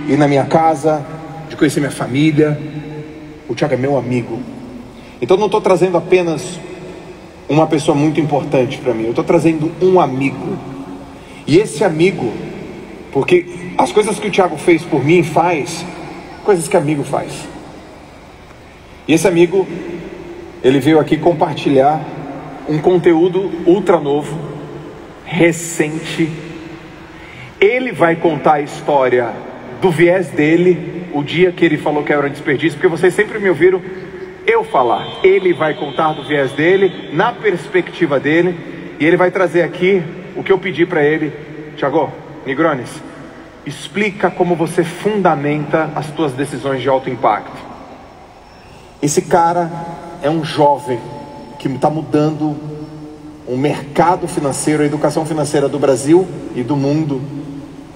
ir na minha casa, de conhecer minha família. O Thiago é meu amigo. Então não estou trazendo apenas uma pessoa muito importante para mim, eu estou trazendo um amigo. E esse amigo, porque as coisas que o Thiago fez por mim, faz coisas que amigo faz. E esse amigo, ele veio aqui compartilhar um conteúdo ultra novo, recente. Ele vai contar a história do viés dele, o dia que ele falou que era um desperdício, porque vocês sempre me ouviram eu falar. Ele vai contar do viés dele, na perspectiva dele, e ele vai trazer aqui o que eu pedi para ele. Thiago, Negrones, explica como você fundamenta as tuas decisões de alto impacto. Esse cara é um jovem que está mudando o mercado financeiro, a educação financeira do Brasil e do mundo.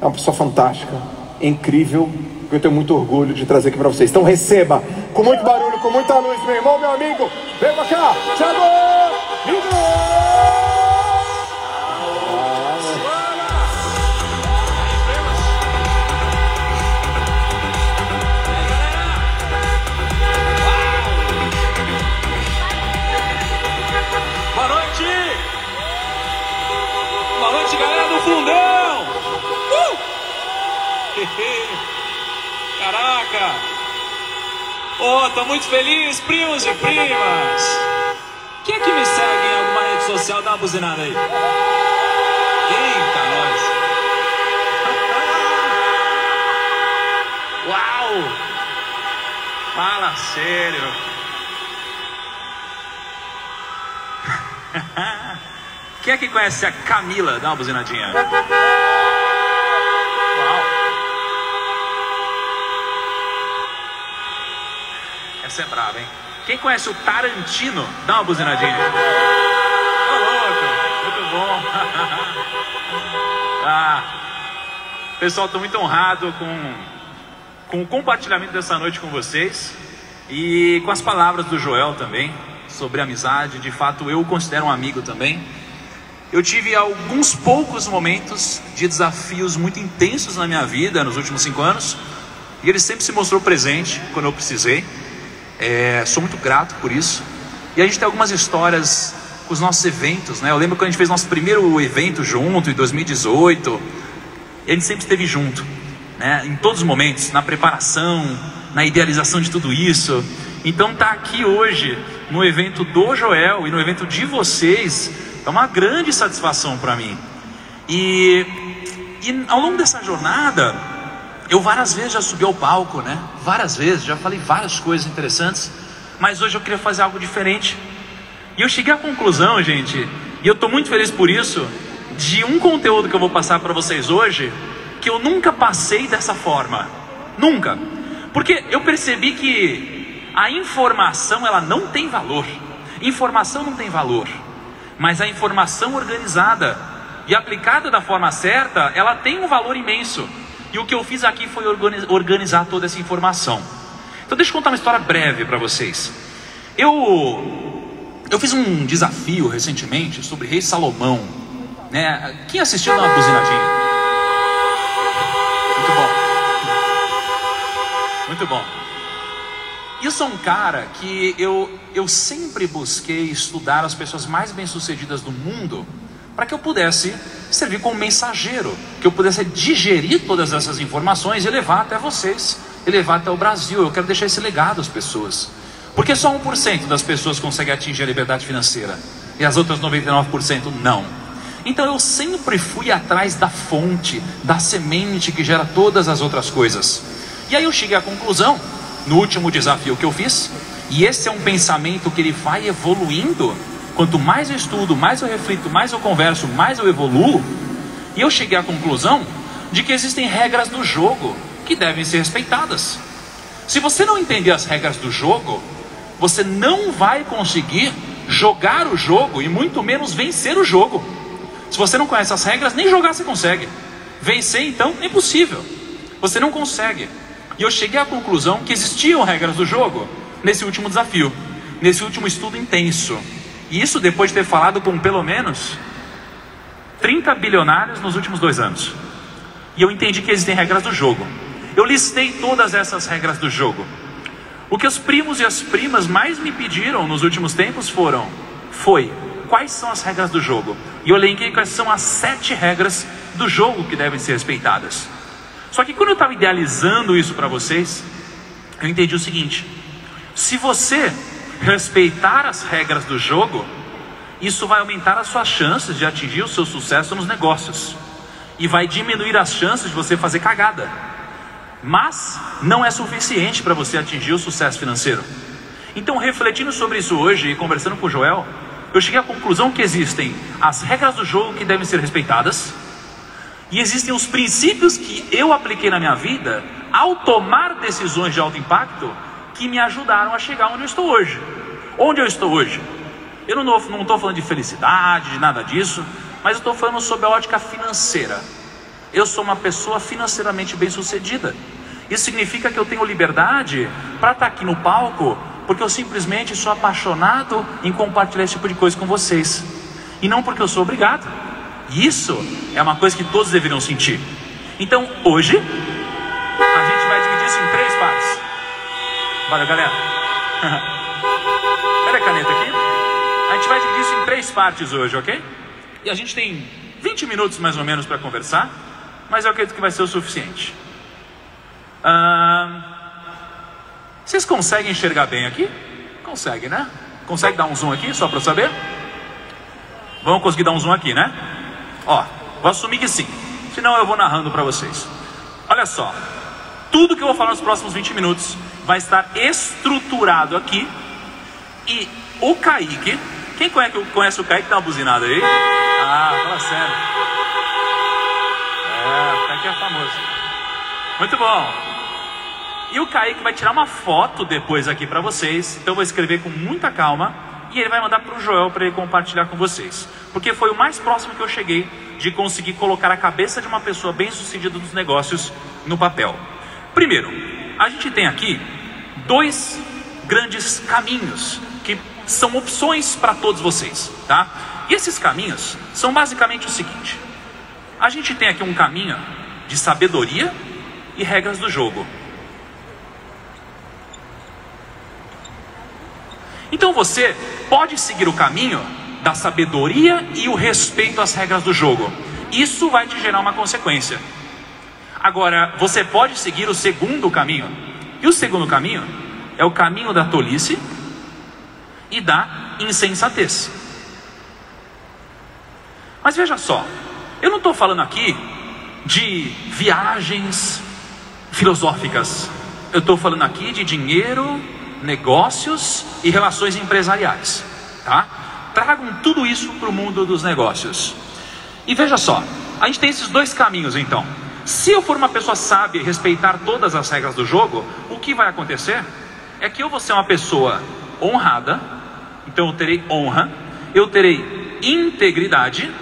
É uma pessoa fantástica, incrível, que eu tenho muito orgulho de trazer aqui para vocês. Então receba, com muito barulho, com muita luz, meu irmão, meu amigo. Vem pra cá, Thiago Negrones! Boa noite, galera do Fundão! Caraca! Oh, tô muito feliz, primos e primas! Quem é que me segue em alguma rede social? Dá uma buzinada aí. Eita, nós! Uau! Fala sério! Quem é que conhece a Camila? Dá uma buzinadinha. Uau. Essa é brava, hein? Quem conhece o Tarantino? Dá uma buzinadinha. Ô, louco. Muito bom. Pessoal, estou muito honrado com o compartilhamento dessa noite com vocês. E com as palavras do Joel também, sobre amizade. De fato, eu o considero um amigo também. Eu tive alguns poucos momentos de desafios muito intensos na minha vida nos últimos 5 anos. E ele sempre se mostrou presente quando eu precisei. Sou muito grato por isso. E a gente tem algumas histórias com os nossos eventos, né? Eu lembro quando a gente fez nosso primeiro evento junto, em 2018. E a gente sempre esteve junto, né? Em todos os momentos, na preparação, na idealização de tudo isso. Então tá aqui hoje, no evento do Joel e no evento de vocês, é uma grande satisfação para mim. E ao longo dessa jornada, eu várias vezes já subi ao palco, né? Várias vezes, já falei várias coisas interessantes. Mas hoje eu queria fazer algo diferente. E eu cheguei à conclusão, gente, e eu estou muito feliz por isso, de um conteúdo que eu vou passar para vocês hoje, que eu nunca passei dessa forma. Nunca. Porque eu percebi que a informação, ela não tem valor. Informação não tem valor. Mas a informação organizada e aplicada da forma certa, ela tem um valor imenso. E o que eu fiz aqui foi organizar toda essa informação. Então deixa eu contar uma história breve para vocês. Eu fiz um desafio recentemente sobre Rei Salomão, né? Quem assistiu, dá uma buzinadinha. Muito bom. Muito bom. Eu sou um cara que eu sempre busquei estudar as pessoas mais bem-sucedidas do mundo, para que eu pudesse servir como mensageiro, que eu pudesse digerir todas essas informações e levar até vocês, e levar até o Brasil. Eu quero deixar esse legado às pessoas, porque só 1% das pessoas conseguem atingir a liberdade financeira, e as outras 99% não. Então eu sempre fui atrás da fonte, da semente que gera todas as outras coisas. E aí eu cheguei à conclusão, no último desafio que eu fiz, e esse é um pensamento que ele vai evoluindo. Quanto mais eu estudo, mais eu reflito, mais eu converso, mais eu evoluo. E eu cheguei à conclusão de que existem regras do jogo que devem ser respeitadas. Se você não entender as regras do jogo, você não vai conseguir jogar o jogo e muito menos vencer o jogo. Se você não conhece as regras, nem jogar você consegue. Vencer, então, é impossível. Você não consegue. E eu cheguei à conclusão que existiam regras do jogo nesse último desafio, nesse último estudo intenso. E isso depois de ter falado com pelo menos 30 bilionários nos últimos 2 anos. E eu entendi que existem regras do jogo. eu listei todas essas regras do jogo. O que os primos e as primas mais me pediram nos últimos tempos foi quais são as regras do jogo. E eu elenquei quais são as 7 regras do jogo que devem ser respeitadas. Só que quando eu estava idealizando isso para vocês, eu entendi o seguinte: se você respeitar as regras do jogo, isso vai aumentar as suas chances de atingir o seu sucesso nos negócios, e vai diminuir as chances de você fazer cagada. Mas não é suficiente para você atingir o sucesso financeiro. Então, refletindo sobre isso hoje e conversando com o Joel, eu cheguei à conclusão que existem as regras do jogo que devem ser respeitadas, e existem os princípios que eu apliquei na minha vida ao tomar decisões de alto impacto que me ajudaram a chegar onde eu estou hoje. Onde eu estou hoje? Eu não estou falando de felicidade, de nada disso, mas eu estou falando sobre a ótica financeira. Eu sou uma pessoa financeiramente bem-sucedida. Isso significa que eu tenho liberdade para estar aqui no palco, porque eu simplesmente sou apaixonado em compartilhar esse tipo de coisa com vocês, e não porque eu sou obrigado. E isso é uma coisa que todos deveriam sentir. Então hoje a gente vai dividir isso em 3 partes. Valeu, galera. Pega a caneta aqui. A gente vai dividir isso em 3 partes hoje, ok? E a gente tem 20 minutos mais ou menos para conversar, mas eu acredito que vai ser o suficiente. Vocês conseguem enxergar bem aqui? Consegue, né? Consegue dar um zoom aqui, só para eu saber? Vão conseguir dar um zoom aqui, né? Ó, vou assumir que sim, senão eu vou narrando para vocês. Olha só, tudo que eu vou falar nos próximos 20 minutos vai estar estruturado aqui. E o Kaique, quem conhece o Kaique? Dá uma buzinada aí. Ah, fala sério. O Kaique é famoso. Muito bom. E o Kaique vai tirar uma foto depois aqui para vocês. Então eu vou escrever com muita calma e ele vai mandar para o Joel para ele compartilhar com vocês, porque foi o mais próximo que eu cheguei de conseguir colocar a cabeça de uma pessoa bem sucedida dos negócios no papel. Primeiro, a gente tem aqui 2 grandes caminhos que são opções para todos vocês, tá? E esses caminhos são basicamente o seguinte: a gente tem aqui um caminho de sabedoria e regras do jogo. Então você pode seguir o caminho da sabedoria e o respeito às regras do jogo. Isso vai te gerar uma consequência. Agora, você pode seguir o segundo caminho. E o segundo caminho é o caminho da tolice e da insensatez. Mas veja só, eu não estou falando aqui de viagens filosóficas. Eu estou falando aqui de dinheiro, negócios e relações empresariais, tá? Tragam tudo isso para o mundo dos negócios. E veja só, a gente tem esses 2 caminhos então. Se eu for uma pessoa sábia e respeitar todas as regras do jogo, o que vai acontecer é que eu vou ser uma pessoa honrada, então eu terei honra, eu terei integridade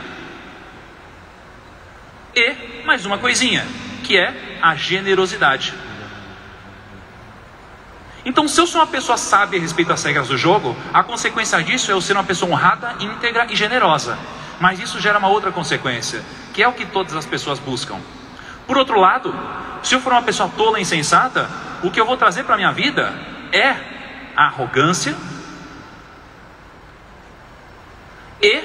e mais uma coisinha, que é a generosidade. Então, se eu sou uma pessoa sábia e respeito as regras do jogo, a consequência disso é eu ser uma pessoa honrada, íntegra e generosa. Mas isso gera uma outra consequência, que é o que todas as pessoas buscam. Por outro lado, se eu for uma pessoa tola e insensata, o que eu vou trazer para a minha vida é a arrogância e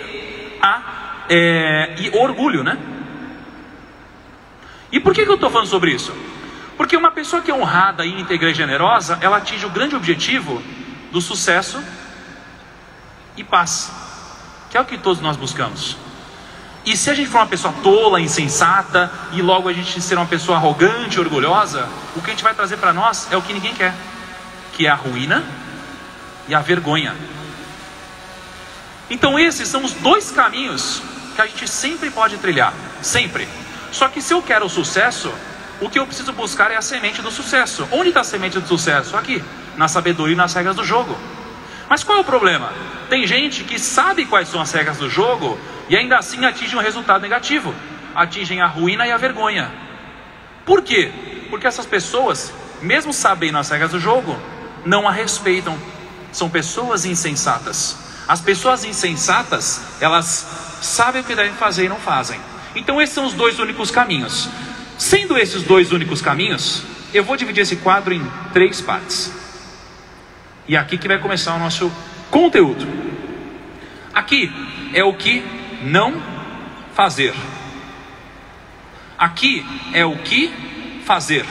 o orgulho, né? E por que eu estou falando sobre isso? Porque uma pessoa que é honrada, íntegra e generosa, ela atinge o grande objetivo do sucesso e paz, que é o que todos nós buscamos. E se a gente for uma pessoa tola, insensata, e logo a gente ser uma pessoa arrogante, orgulhosa, o que a gente vai trazer para nós é o que ninguém quer, que é a ruína e a vergonha. Então esses são os 2 caminhos que a gente sempre pode trilhar, sempre. Só que se eu quero o sucesso, o que eu preciso buscar é a semente do sucesso. Onde está a semente do sucesso? Aqui, na sabedoria e nas regras do jogo. Mas qual é o problema? Tem gente que sabe quais são as regras do jogo e ainda assim atinge um resultado negativo. Atingem a ruína e a vergonha. Por quê? Porque essas pessoas, mesmo sabendo as regras do jogo, não a respeitam. São pessoas insensatas. As pessoas insensatas, elas sabem o que devem fazer e não fazem. Então esses são os 2 únicos caminhos. Sendo esses 2 únicos caminhos, eu vou dividir esse quadro em 3 partes. E é aqui que vai começar o nosso conteúdo. Aqui é o que não fazer. Aqui é o que fazer.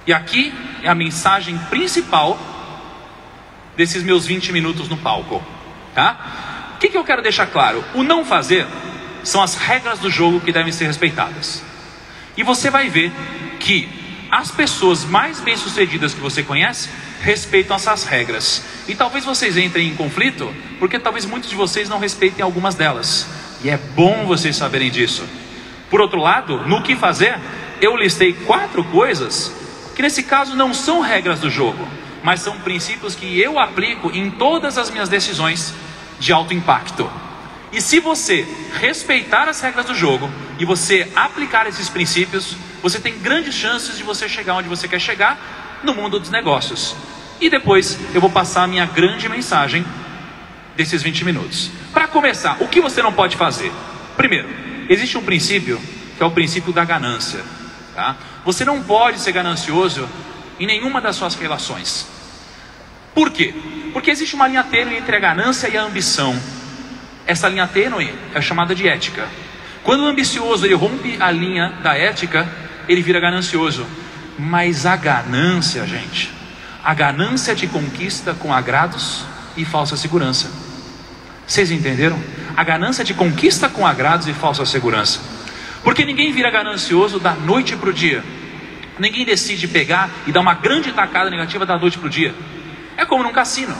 E aqui é a mensagem principal desses meus 20 minutos no palco, tá? O que eu quero deixar claro? O não fazer são as regras do jogo que devem ser respeitadas. E você vai ver que as pessoas mais bem-sucedidas que você conhece respeitam essas regras. E talvez vocês entrem em conflito, porque talvez muitos de vocês não respeitem algumas delas. E é bom vocês saberem disso. Por outro lado, no que fazer, eu listei 4 coisas que nesse caso não são regras do jogo, mas são princípios que eu aplico em todas as minhas decisões de alto impacto. E se você respeitar as regras do jogo e você aplicar esses princípios, você tem grandes chances de você chegar onde você quer chegar no mundo dos negócios. E depois eu vou passar a minha grande mensagem desses 20 minutos. Para começar, o que você não pode fazer? Primeiro, existe um princípio que é o princípio da ganância, tá? Você não pode ser ganancioso em nenhuma das suas relações. Por quê? Porque existe uma linha tênue entre a ganância e a ambição. Essa linha tênue é chamada de ética. Quando o ambicioso ele rompe a linha da ética, ele vira ganancioso. Mas a ganância, gente, a ganância te conquista com agrados e falsa segurança. Vocês entenderam? A ganância te conquista com agrados e falsa segurança. Porque ninguém vira ganancioso da noite para o dia. Ninguém decide pegar e dar uma grande tacada negativa da noite para o dia. É como num cassino.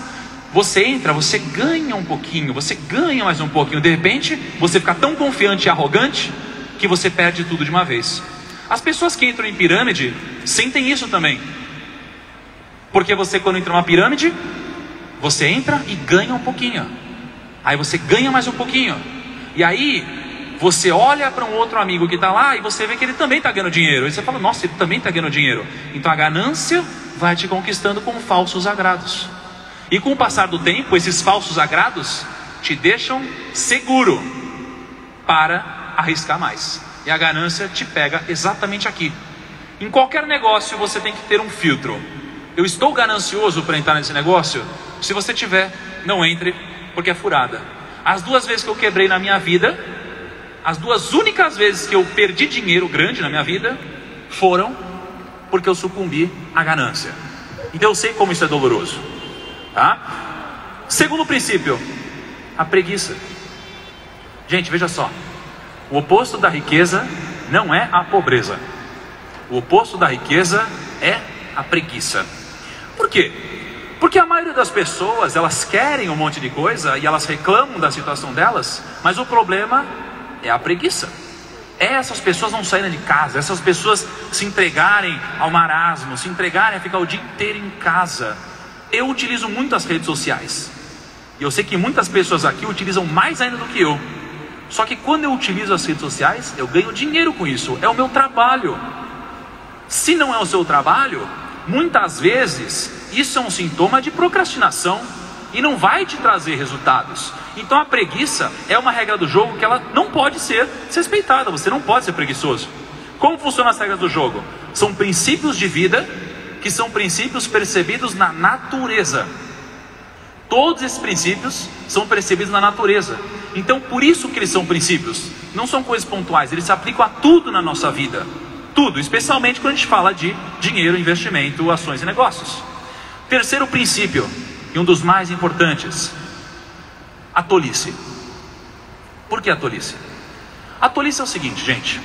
Você entra, você ganha um pouquinho, você ganha mais um pouquinho. De repente, você fica tão confiante e arrogante que você perde tudo de uma vez. As pessoas que entram em pirâmide sentem isso também. Porque você, quando entra numa pirâmide, você entra e ganha um pouquinho. Aí você ganha mais um pouquinho. E aí você olha para um outro amigo que está lá e você vê que ele também está ganhando dinheiro. E você fala, nossa, ele também está ganhando dinheiro. Então a ganância vai te conquistando com falsos agrados. E com o passar do tempo, esses falsos agrados te deixam seguro para arriscar mais. E a ganância te pega exatamente aqui. Em qualquer negócio você tem que ter um filtro. Eu estou ganancioso para entrar nesse negócio? Se você tiver, não entre, porque é furada. As 2 vezes que eu quebrei na minha vida, as 2 únicas vezes que eu perdi dinheiro grande na minha vida, foram porque eu sucumbi à ganância. Então eu sei como isso é doloroso, tá? Segundo princípio, a preguiça. Gente, veja só. O oposto da riqueza não é a pobreza. O oposto da riqueza é a preguiça. Por quê? Porque a maioria das pessoas, elas querem um monte de coisa e elas reclamam da situação delas, mas o problema é a preguiça. Essas pessoas não saírem de casa, essas pessoas se entregarem ao marasmo, se entregarem a ficar o dia inteiro em casa. Eu utilizo muito as redes sociais. E eu sei que muitas pessoas aqui utilizam mais ainda do que eu. Só que quando eu utilizo as redes sociais, eu ganho dinheiro com isso. É o meu trabalho. Se não é o seu trabalho, muitas vezes isso é um sintoma de procrastinação e não vai te trazer resultados. Então a preguiça é uma regra do jogo que ela não pode ser respeitada. Você não pode ser preguiçoso. Como funcionam as regras do jogo? São princípios de vida que são princípios percebidos na natureza. Todos esses princípios são percebidos na natureza. Então por isso que eles são princípios. Não são coisas pontuais, eles se aplicam a tudo na nossa vida. Tudo, especialmente quando a gente fala de dinheiro, investimento, ações e negócios. Terceiro princípio, e um dos mais importantes, a tolice. Por que a tolice? A tolice é o seguinte, gente.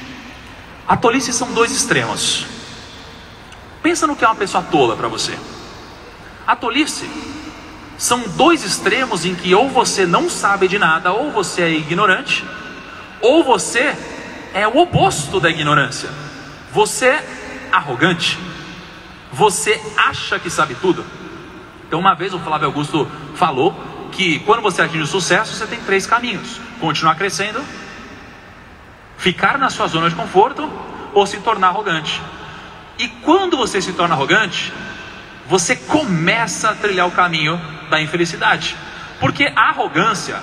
A tolice são 2 extremos. Pensa no que é uma pessoa tola para você. A tolice são 2 extremos em que ou você não sabe de nada, ou você é ignorante, ou você é o oposto da ignorância. Você é arrogante. Você acha que sabe tudo. Então uma vez o Flávio Augusto falou que quando você atinge o sucesso, você tem 3 caminhos: continuar crescendo, ficar na sua zona de conforto ou se tornar arrogante. E quando você se torna arrogante, você começa a trilhar o caminho da infelicidade. Porque a arrogância,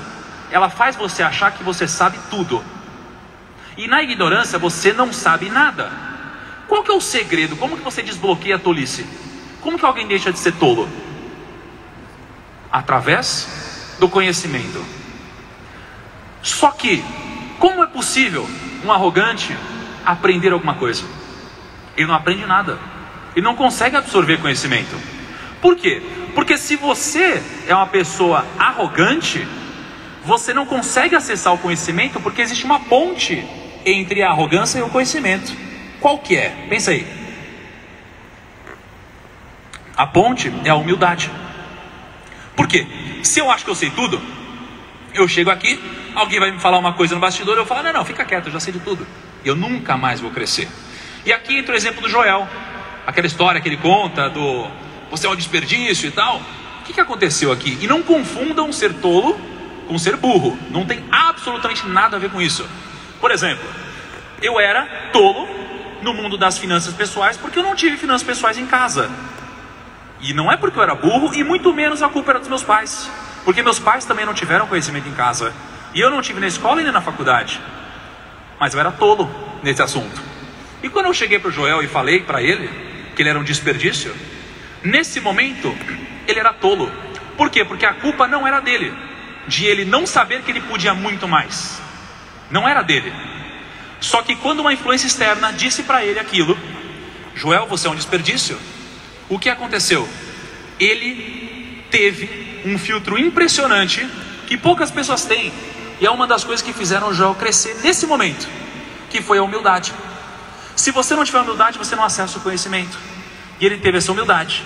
ela faz você achar que você sabe tudo. E na ignorância você não sabe nada. qual que é o segredo? Como que você desbloqueia a tolice? Como que alguém deixa de ser tolo? Através do conhecimento. Só que, como é possível um arrogante aprender alguma coisa? Ele não aprende nada. Ele não consegue absorver conhecimento. Por quê? Porque se você é uma pessoa arrogante, você não consegue acessar o conhecimento, porque existe uma ponte entre a arrogância e o conhecimento. Qual que é? Pensa aí. A ponte é a humildade. Por quê? Se eu acho que eu sei tudo, eu chego aqui, alguém vai me falar uma coisa no bastidor, eu falo, não, fica quieto, eu já sei de tudo. Eu nunca mais vou crescer. E aqui entra o exemplo do Joel. Aquela história que ele conta do você é um desperdício e tal. O que aconteceu aqui? E não confundam ser tolo com ser burro. Não tem absolutamente nada a ver com isso. Por exemplo, eu era tolo no mundo das finanças pessoais porque eu não tive finanças pessoais em casa. E não é porque eu era burro, e muito menos a culpa era dos meus pais. Porque meus pais também não tiveram conhecimento em casa. E eu não tive na escola e nem na faculdade. Mas eu era tolo nesse assunto. E quando eu cheguei para o Joel e falei para ele que ele era um desperdício, nesse momento ele era tolo. Por quê? Porque a culpa não era dele, de ele não saber que ele podia muito mais. Não era dele. Só que quando uma influência externa disse para ele aquilo, Joel, você é um desperdício, o que aconteceu? Ele teve um filtro impressionante que poucas pessoas têm. E é uma das coisas que fizeram o Joel crescer nesse momento, que foi a humildade. Se você não tiver humildade, você não acessa o conhecimento. E ele teve essa humildade.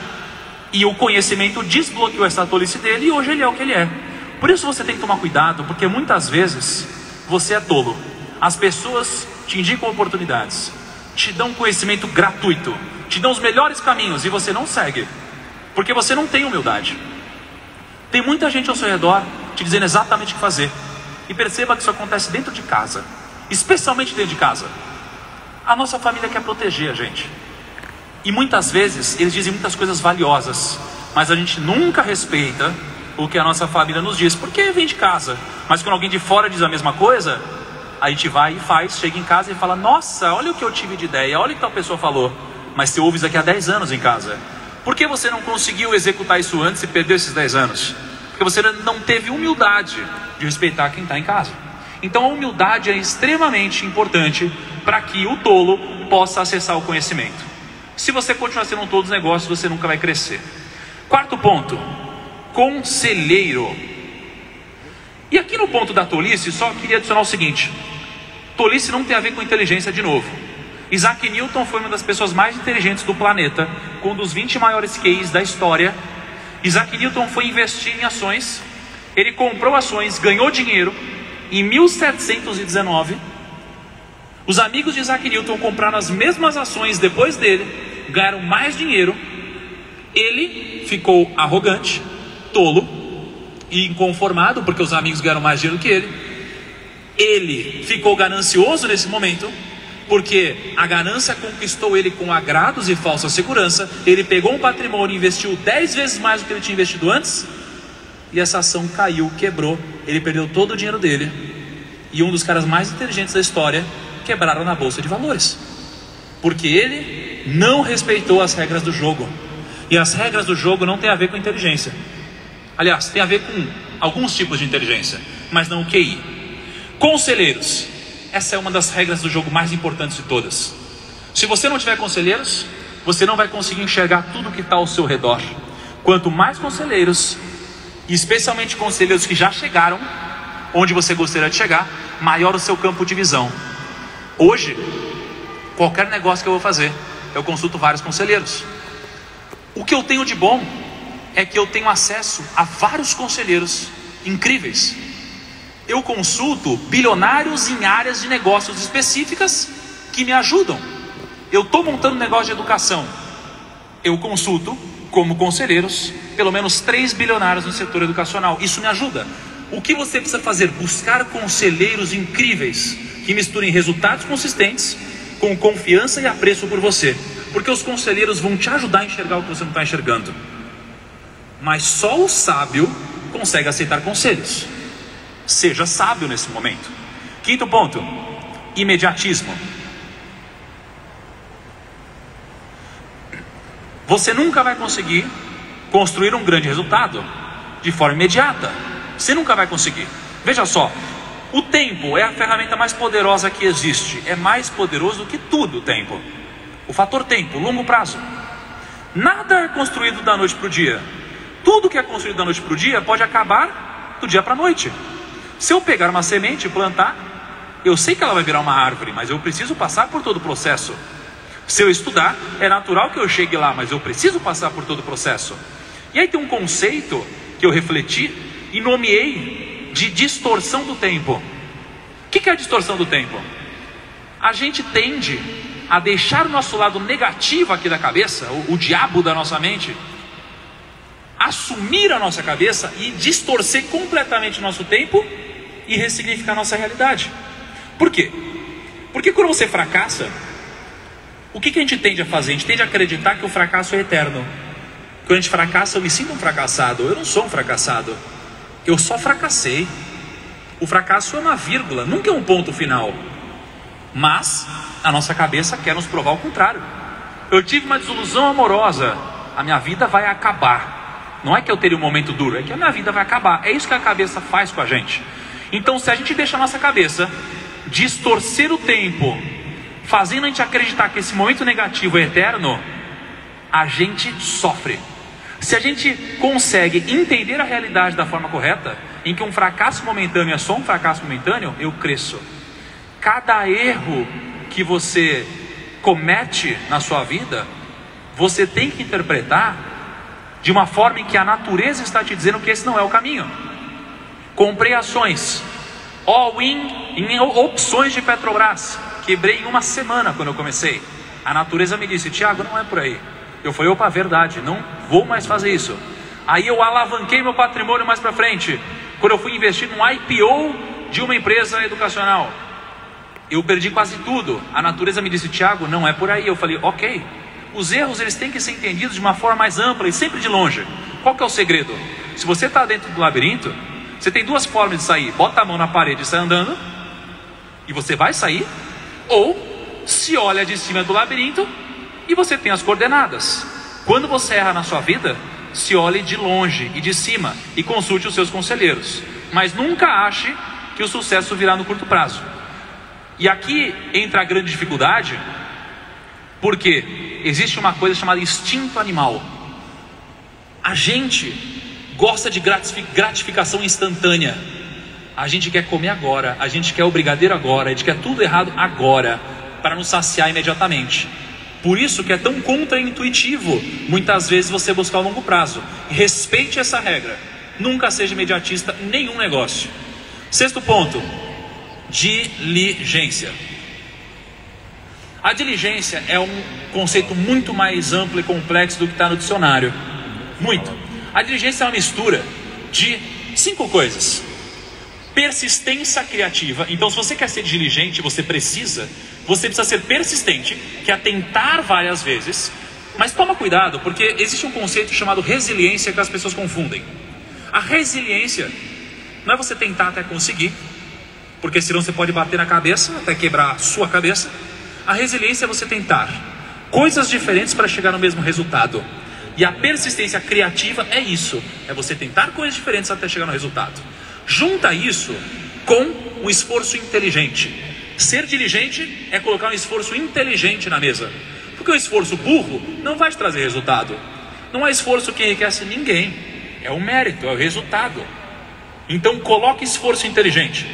E o conhecimento desbloqueou essa tolice dele, e hoje ele é o que ele é. Por isso você tem que tomar cuidado, porque muitas vezes você é tolo. As pessoas te indicam oportunidades, te dão conhecimento gratuito, te dão os melhores caminhos, e você não segue, porque você não tem humildade. Tem muita gente ao seu redor te dizendo exatamente o que fazer. E perceba que isso acontece dentro de casa, especialmente dentro de casa. A nossa família quer proteger a gente. E muitas vezes eles dizem muitas coisas valiosas, mas a gente nunca respeita o que a nossa família nos diz, porque vem de casa. Mas quando alguém de fora diz a mesma coisa, a gente vai e faz, chega em casa e fala, nossa, olha o que eu tive de ideia, olha o que tal pessoa falou. Mas você ouve isso aqui há 10 anos em casa. Por que você não conseguiu executar isso antes e perdeu esses 10 anos? Porque você não teve humildade de respeitar quem está em casa. Então a humildade é extremamente importante para que o tolo possa acessar o conhecimento. Se você continuar sendo um tolo dos negócios, você nunca vai crescer. Quarto ponto, conselheiro. E aqui no ponto da tolice, só queria adicionar o seguinte: tolice não tem a ver com inteligência de novo. Isaac Newton foi uma das pessoas mais inteligentes do planeta, com um dos 20 maiores QIs da história. Isaac Newton foi investir em ações, ele comprou ações, ganhou dinheiro. Em 1719, os amigos de Isaac Newton compraram as mesmas ações depois dele, ganharam mais dinheiro. Ele ficou arrogante, tolo e inconformado, porque os amigos ganharam mais dinheiro que ele. Ele ficou ganancioso nesse momento, porque a ganância conquistou ele com agrados e falsa segurança. Ele pegou um patrimônio e investiu 10 vezes mais do que ele tinha investido antes, e essa ação caiu, quebrou, ele perdeu todo o dinheiro dele. E um dos caras mais inteligentes da história quebraram na bolsa de valores, porque ele não respeitou as regras do jogo. E as regras do jogo não tem a ver com inteligência. Aliás, tem a ver com alguns tipos de inteligência, mas não o QI. Conselheiros. Essa é uma das regras do jogo mais importantes de todas. Se você não tiver conselheiros, você não vai conseguir enxergar tudo que está ao seu redor. Quanto mais conselheiros, e especialmente conselheiros que já chegaram onde você gostaria de chegar, maior o seu campo de visão. Hoje, qualquer negócio que eu vou fazer, eu consulto vários conselheiros. O que eu tenho de bom é que eu tenho acesso a vários conselheiros incríveis. Eu consulto bilionários em áreas de negócios específicas que me ajudam. Eu estou montando um negócio de educação, eu consulto como conselheiros pelo menos 3 bilionários no setor educacional. Isso me ajuda. O que você precisa fazer? Buscar conselheiros incríveis que misturem resultados consistentes com confiança e apreço por você, porque os conselheiros vão te ajudar a enxergar o que você não está enxergando. Mas só o sábio consegue aceitar conselhos. Seja sábio nesse momento. Quinto ponto, imediatismo. Você nunca vai conseguir construir um grande resultado de forma imediata. Você nunca vai conseguir. Veja só, o tempo é a ferramenta mais poderosa que existe. É mais poderoso do que tudo o tempo. O fator tempo, longo prazo. Nada é construído da noite para o dia. Tudo que é construído da noite para o dia pode acabar do dia para a noite. Se eu pegar uma semente e plantar, eu sei que ela vai virar uma árvore, mas eu preciso passar por todo o processo. Se eu estudar, é natural que eu chegue lá, mas eu preciso passar por todo o processo. E aí tem um conceito que eu refleti e nomeei de distorção do tempo. O que é a distorção do tempo? A gente tende a deixar o nosso lado negativo aqui da cabeça, o diabo da nossa mente, assumir a nossa cabeça e distorcer completamente o nosso tempo e ressignificar a nossa realidade. Por quê? Porque quando você fracassa, o que a gente tende a fazer? A gente tende a acreditar que o fracasso é eterno. Quando a gente fracassa, eu me sinto um fracassado. Eu não sou um fracassado, eu só fracassei. O fracasso é uma vírgula, nunca é um ponto final. Mas a nossa cabeça quer nos provar o contrário. Eu tive uma desilusão amorosa, a minha vida vai acabar. Não é que eu teria um momento duro, é que a minha vida vai acabar. É isso que a cabeça faz com a gente. Então, se a gente deixa a nossa cabeça distorcer o tempo, fazendo a gente acreditar que esse momento negativo é eterno, a gente sofre. Se a gente consegue entender a realidade da forma correta, em que um fracasso momentâneo é só um fracasso momentâneo, eu cresço. Cada erro que você comete na sua vida, você tem que interpretar de uma forma em que a natureza está te dizendo que esse não é o caminho. Comprei ações all-in em opções de Petrobras, quebrei em uma semana quando eu comecei. A natureza me disse: Tiago, não é por aí. Eu falei: opa, verdade, não vou mais fazer isso. Aí eu alavanquei meu patrimônio mais para frente, quando eu fui investir num IPO de uma empresa educacional. Eu perdi quase tudo. A natureza me disse: Tiago, não é por aí. Eu falei: ok. Os erros, eles têm que ser entendidos de uma forma mais ampla e sempre de longe. Qual que é o segredo? Se você está dentro do labirinto, você tem duas formas de sair: bota a mão na parede e sai andando, e você vai sair, ou se olha de cima do labirinto e você tem as coordenadas. Quando você erra na sua vida, se olhe de longe e de cima e consulte os seus conselheiros, mas nunca ache que o sucesso virá no curto prazo. E aqui entra a grande dificuldade, porque existe uma coisa chamada instinto animal. A gente gosta de gratificação instantânea. A gente quer comer agora, a gente quer o brigadeiro agora, a gente quer tudo errado agora, para nos saciar imediatamente. Por isso que é tão contraintuitivo muitas vezes você buscar o longo prazo. Respeite essa regra. Nunca seja imediatista em nenhum negócio. Sexto ponto: diligência. A diligência é um conceito muito mais amplo e complexo do que está no dicionário. Muito. A diligência é uma mistura de 5 coisas. Persistência criativa. Então, se você quer ser diligente, você precisa ser persistente, que é tentar várias vezes. Mas toma cuidado, porque existe um conceito chamado resiliência que as pessoas confundem. A resiliência não é você tentar até conseguir, porque senão você pode bater na cabeça até quebrar a sua cabeça. A resiliência é você tentar coisas diferentes para chegar no mesmo resultado. E a persistência criativa é isso, é você tentar coisas diferentes até chegar no resultado. Junta isso com um esforço inteligente. Ser diligente é colocar um esforço inteligente na mesa, porque o esforço burro não vai te trazer resultado. Não é esforço que enriquece ninguém, é o mérito, é o resultado. Então coloque esforço inteligente,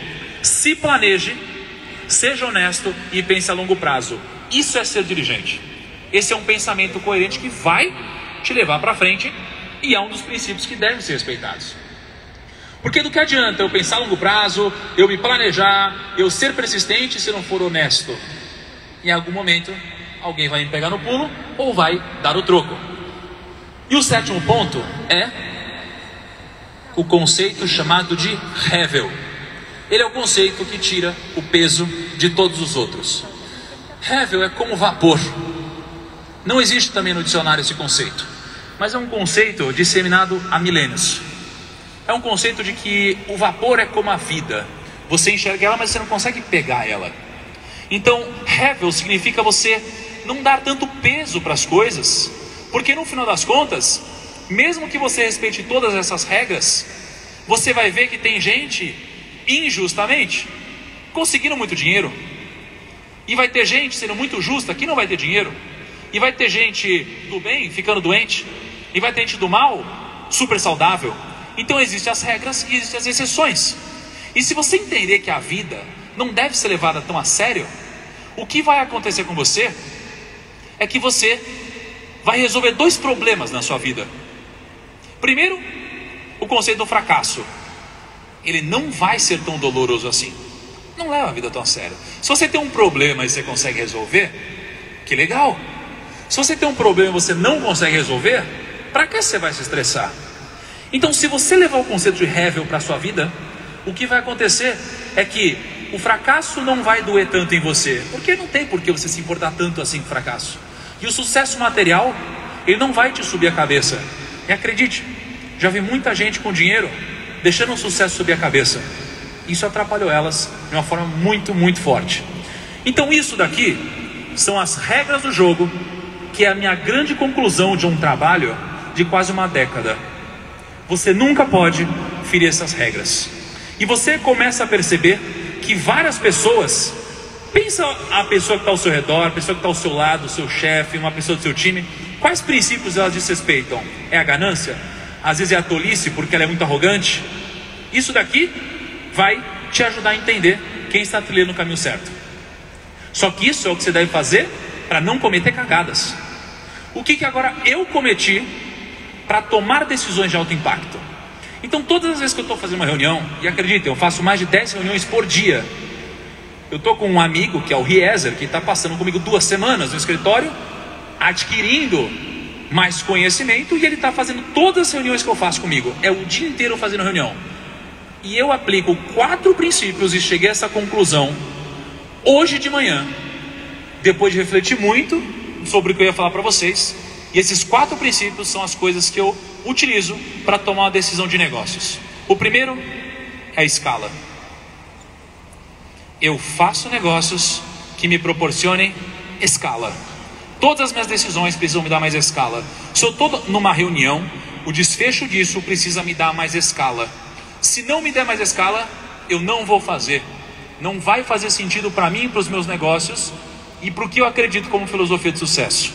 se planeje, seja honesto e pense a longo prazo. Isso é ser diligente. Esse é um pensamento coerente que vai te levar para frente e é um dos princípios que devem ser respeitados. Porque do que adianta eu pensar a longo prazo, eu me planejar, eu ser persistente se não for honesto? Em algum momento alguém vai me pegar no pulo ou vai dar o troco. E o sétimo ponto é o conceito chamado de Hevel. Ele é o conceito que tira o peso de todos os outros. Hevel é como vapor. Não existe também no dicionário esse conceito, mas é um conceito disseminado há milênios. É um conceito de que o vapor é como a vida. Você enxerga ela, mas você não consegue pegar ela. Então, Hevel significa você não dar tanto peso para as coisas, Porque no final das contas, mesmo que você respeite todas essas regras, você vai ver que tem gente injustamente conseguindo muito dinheiro, e vai ter gente sendo muito justa que não vai ter dinheiro, e vai ter gente do bem ficando doente, e vai ter gente do mal super saudável. Então existem as regras e existem as exceções. E se você entender que a vida não deve ser levada tão a sério, o que vai acontecer com você é que você vai resolver dois problemas na sua vida. Primeiro, o conceito do fracasso. Ele não vai ser tão doloroso assim. Não leva a vida tão a sério. Se você tem um problema e você consegue resolver, que legal. Se você tem um problema e você não consegue resolver, para que você vai se estressar? Então, se você levar o conceito de Hevel para a sua vida, o que vai acontecer é que o fracasso não vai doer tanto em você, porque não tem por que você se importar tanto assim com o fracasso. E o sucesso material, ele não vai te subir a cabeça. E acredite, já vi muita gente com dinheiro deixando o sucesso subir a cabeça. Isso atrapalhou elas de uma forma muito, muito forte. Então isso daqui são as regras do jogo, que é a minha grande conclusão de um trabalho de quase uma década. Você nunca pode ferir essas regras. E você começa a perceber que várias pessoas, pensa a pessoa que está ao seu redor, a pessoa que está ao seu lado, o seu chefe, uma pessoa do seu time, quais princípios elas desrespeitam? É a ganância? Às vezes é a tolice porque ela é muito arrogante? Isso daqui vai te ajudar a entender quem está trilhando no caminho certo. Só que isso é o que você deve fazer para não cometer cagadas. O que agora eu cometi para tomar decisões de alto impacto? Então todas as vezes que eu estou fazendo uma reunião, e acreditem, eu faço mais de 10 reuniões por dia. Eu estou com um amigo que é o Riezer, que está passando comigo 2 semanas no escritório, adquirindo mais conhecimento, e ele está fazendo todas as reuniões que eu faço comigo. É o dia inteiro fazendo reunião. E eu aplico 4 princípios e cheguei a essa conclusão hoje de manhã, depois de refletir muito sobre o que eu ia falar para vocês. E esses 4 princípios são as coisas que eu utilizo para tomar uma decisão de negócios. O primeiro é a escala. Eu faço negócios que me proporcionem escala. Todas as minhas decisões precisam me dar mais escala. Se eu estou numa reunião, o desfecho disso precisa me dar mais escala. Se não me der mais escala, eu não vou fazer. Não vai fazer sentido para mim, para os meus negócios e para o que eu acredito como filosofia de sucesso.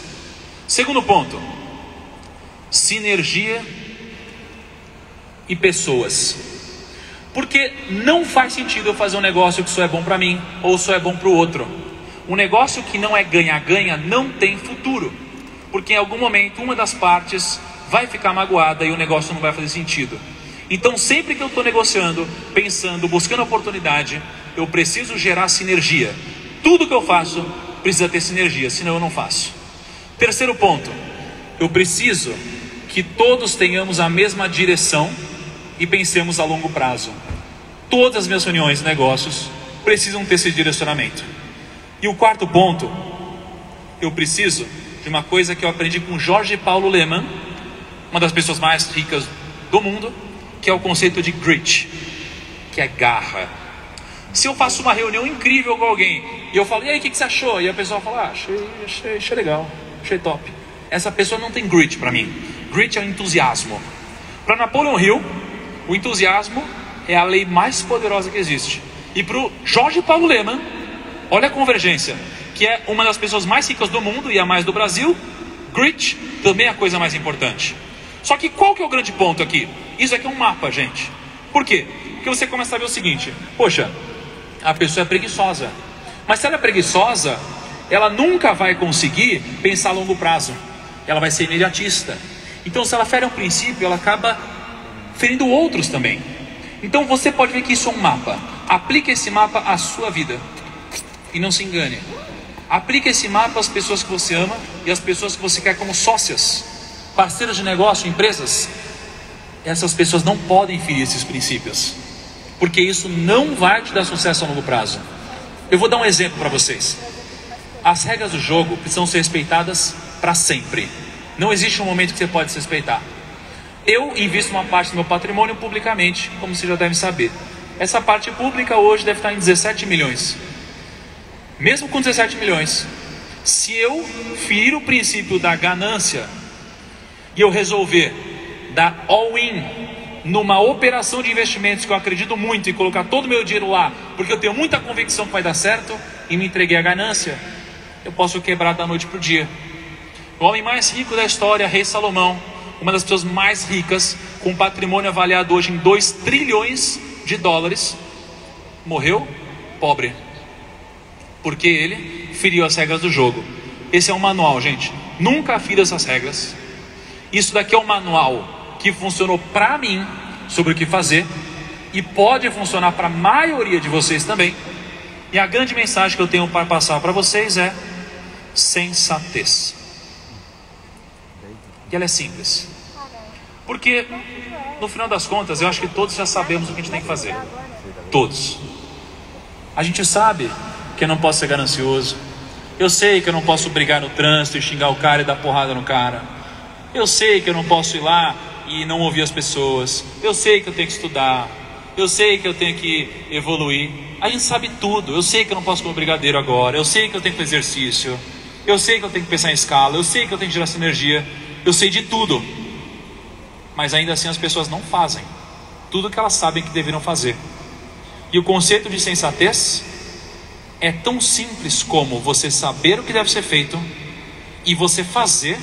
Segundo ponto, sinergia e pessoas. Porque não faz sentido eu fazer um negócio que só é bom para mim ou só é bom para o outro. Um negócio que não é ganha-ganha não tem futuro. Porque em algum momento uma das partes vai ficar magoada e o negócio não vai fazer sentido. Então sempre que eu estou negociando, pensando, buscando oportunidade, eu preciso gerar sinergia. Tudo que eu faço precisa ter sinergia, senão eu não faço. Terceiro ponto, eu preciso que todos tenhamos a mesma direção e pensemos a longo prazo. Todas as minhas reuniões, negócios, precisam ter esse direcionamento. E o quarto ponto, eu preciso de uma coisa que eu aprendi com Jorge Paulo Lemann, uma das pessoas mais ricas do mundo, que é o conceito de grit, que é garra. Se eu faço uma reunião incrível com alguém e eu falo, e aí, o que você achou? E a pessoa fala, achei legal, achei top. Essa pessoa não tem grit para mim. Grit é o entusiasmo. Para Napoleon Hill, o entusiasmo é a lei mais poderosa que existe. E para o Jorge Paulo Lemann, olha a convergência, que é uma das pessoas mais ricas do mundo e a mais do Brasil, grit também é a coisa mais importante. Só que qual que é o grande ponto aqui? Isso aqui é um mapa, gente. Por quê? Porque você começa a ver o seguinte, poxa, a pessoa é preguiçosa. Mas se ela é preguiçosa, ela nunca vai conseguir pensar a longo prazo. Ela vai ser imediatista. Então se ela fere um princípio, ela acaba ferindo outros também. Então você pode ver que isso é um mapa. Aplique esse mapa à sua vida. E não se engane. Aplique esse mapa às pessoas que você ama e às pessoas que você quer como sócias, parceiros de negócio, empresas. Essas pessoas não podem ferir esses princípios, porque isso não vai te dar sucesso a longo prazo. Eu vou dar um exemplo para vocês. As regras do jogo precisam ser respeitadas para sempre. Não existe um momento que você pode se respeitar. Eu invisto uma parte do meu patrimônio publicamente, como você já deve saber. Essa parte pública hoje deve estar em 17 milhões. Mesmo com 17 milhões, se eu ferir o princípio da ganância, e eu resolver dar all-in numa operação de investimentos que eu acredito muito e colocar todo o meu dinheiro lá, porque eu tenho muita convicção que vai dar certo, e me entreguei à ganância, eu posso quebrar da noite para o dia. O homem mais rico da história, Rei Salomão, uma das pessoas mais ricas, com um patrimônio avaliado hoje em 2 trilhões de dólares, morreu pobre, porque ele feriu as regras do jogo. Esse é um manual, gente, nunca fira essas regras. Isso daqui é um manual que funcionou para mim sobre o que fazer, e pode funcionar para a maioria de vocês também. E a grande mensagem que eu tenho para passar para vocês é sensatez. E ela é simples, porque no final das contas eu acho que todos já sabemos o que a gente tem que fazer. Todos. A gente sabe que eu não posso ser ganancioso. Eu sei que eu não posso brigar no trânsito e xingar o cara e dar porrada no cara. Eu sei que eu não posso ir lá e não ouvir as pessoas. Eu sei que eu tenho que estudar. Eu sei que eu tenho que evoluir. A gente sabe tudo. Eu sei que eu não posso comer brigadeiro agora. Eu sei que eu tenho que fazer exercício. Eu sei que eu tenho que pensar em escala. Eu sei que eu tenho que gerar sinergia. Eu sei de tudo. Mas ainda assim as pessoas não fazem tudo que elas sabem que deveriam fazer. E o conceito de sensatez é tão simples como você saber o que deve ser feito e você fazer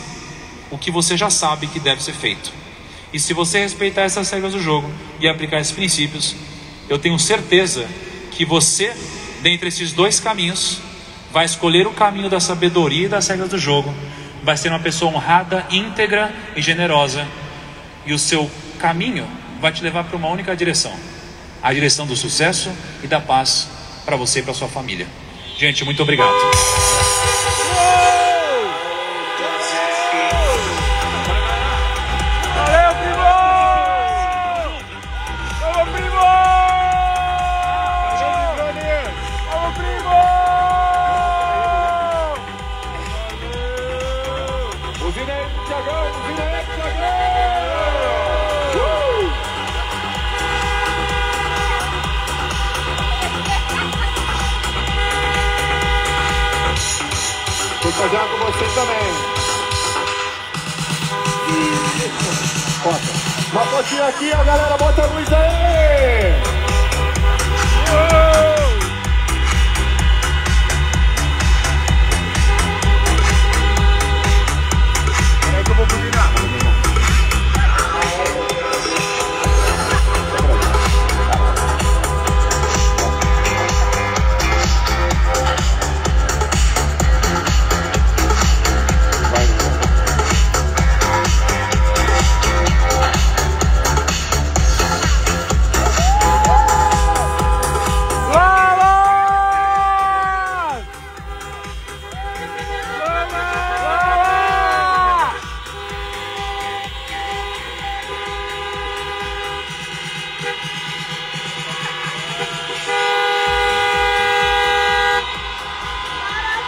o que você já sabe que deve ser feito. E se você respeitar essas regras do jogo e aplicar esses princípios, eu tenho certeza que você, dentre esses 2 caminhos, vai escolher o caminho da sabedoria e das regras do jogo. Vai ser uma pessoa honrada, íntegra e generosa. E o seu caminho vai te levar para uma única direção: a direção do sucesso e da paz para você e para sua família. Gente, muito obrigado. Valeu, primo! Vamos, primo! Vamos, primo! Buzina aí, Thiagão! Buzina aí, Thiagão! Vou fazer uma com vocês também. Conta. Uma fotinha aqui, ó, galera. Bota a luz aí! Peraí que eu vou buzinar.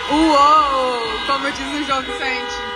Uou! Como diz o João Vicente.